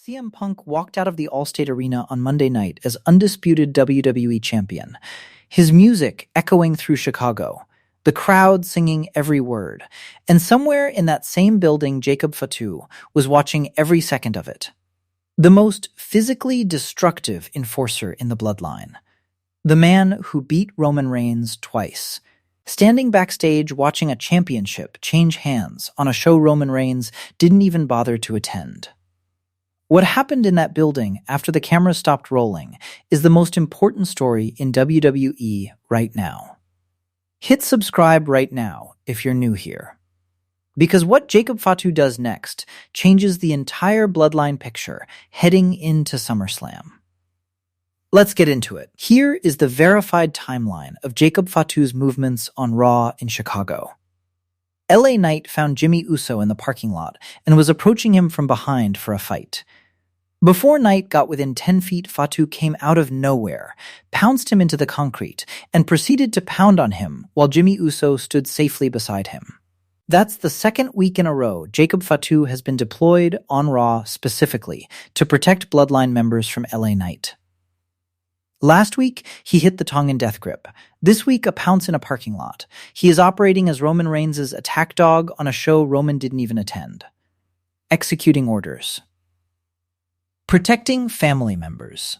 CM Punk walked out of the Allstate Arena on Monday night as Undisputed WWE Champion, his music echoing through Chicago, the crowd singing every word, and somewhere in that same building Jacob Fatu was watching every second of it. The most physically destructive enforcer in the Bloodline. The man who beat Roman Reigns twice, standing backstage watching a championship change hands on a show Roman Reigns didn't even bother to attend. What happened in that building after the camera stopped rolling is the most important story in WWE right now. Hit subscribe right now if you're new here. Because what Jacob Fatu does next changes the entire Bloodline picture heading into SummerSlam. Let's get into it. Here is the verified timeline of Jacob Fatu's movements on Raw in Chicago. LA Knight found Jimmy Uso in the parking lot and was approaching him from behind for a fight. Before Knight got within 10 feet, Fatu came out of nowhere, pounced him into the concrete, and proceeded to pound on him while Jimmy Uso stood safely beside him. That's the second week in a row Jacob Fatu has been deployed on Raw specifically to protect Bloodline members from LA Knight. Last week, he hit the Tongan death grip. This week, a pounce in a parking lot. He is operating as Roman Reigns' attack dog on a show Roman didn't even attend. Executing orders. Protecting family members.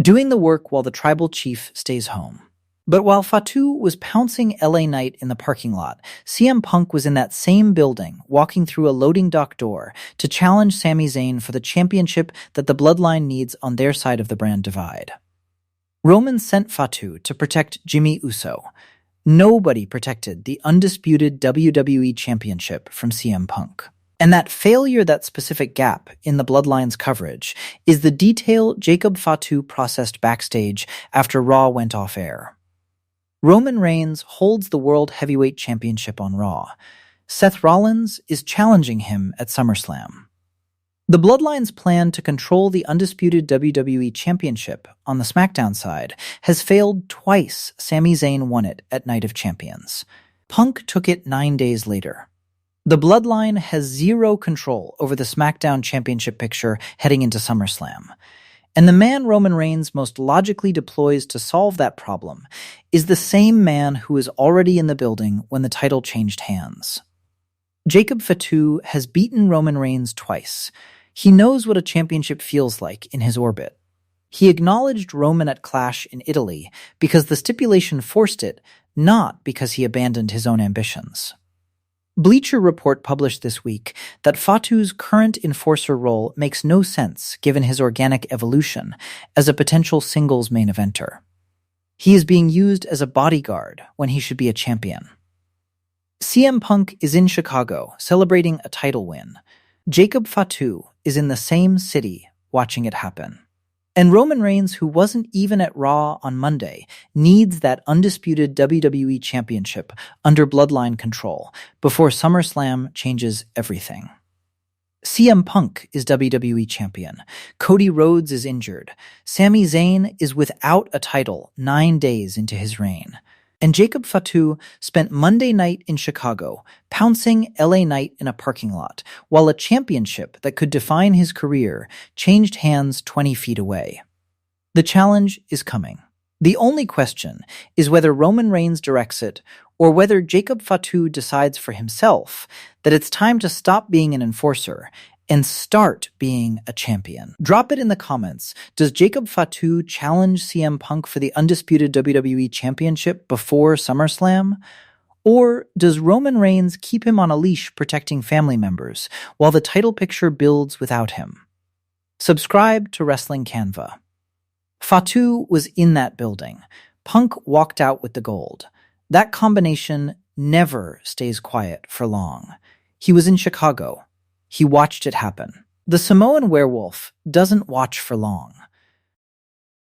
Doing the work while the tribal chief stays home. But while Fatu was pouncing LA Knight in the parking lot, CM Punk was in that same building, walking through a loading dock door to challenge Sami Zayn for the championship that the Bloodline needs on their side of the brand divide. Roman sent Fatu to protect Jimmy Uso. Nobody protected the Undisputed WWE Championship from CM Punk. And that specific gap in the Bloodline's coverage is the detail Jacob Fatu processed backstage after Raw went off air. Roman Reigns holds the World Heavyweight Championship on Raw. Seth Rollins is challenging him at SummerSlam. The Bloodline's plan to control the Undisputed WWE Championship on the SmackDown side has failed twice. Sami Zayn won it at Night of Champions. Punk took it 9 days later. The Bloodline has zero control over the SmackDown Championship picture heading into SummerSlam. And the man Roman Reigns most logically deploys to solve that problem is the same man who was already in the building when the title changed hands. Jacob Fatu has beaten Roman Reigns twice. He knows what a championship feels like in his orbit. He acknowledged Roman at Clash in Italy because the stipulation forced it, not because he abandoned his own ambitions. Bleacher Report published this week that Fatu's current enforcer role makes no sense given his organic evolution as a potential singles main eventer. He is being used as a bodyguard when he should be a champion. CM Punk is in Chicago celebrating a title win. Jacob Fatu is in the same city watching it happen. And Roman Reigns, who wasn't even at Raw on Monday, needs that Undisputed WWE Championship under Bloodline control before SummerSlam changes everything. CM Punk is WWE Champion. Cody Rhodes is injured. Sami Zayn is without a title 9 days into his reign. And Jacob Fatu spent Monday night in Chicago, pouncing LA Knight in a parking lot, while a championship that could define his career changed hands 20 feet away. The challenge is coming. The only question is whether Roman Reigns directs it, or whether Jacob Fatu decides for himself that it's time to stop being an enforcer and start being a champion. Drop it in the comments. Does Jacob Fatu challenge CM Punk for the Undisputed WWE Championship before SummerSlam? Or does Roman Reigns keep him on a leash protecting family members while the title picture builds without him? Subscribe to Wrestling Cannva. Fatu was in that building. Punk walked out with the gold. That combination never stays quiet for long. He was in Chicago. He watched it happen. The Samoan werewolf doesn't watch for long.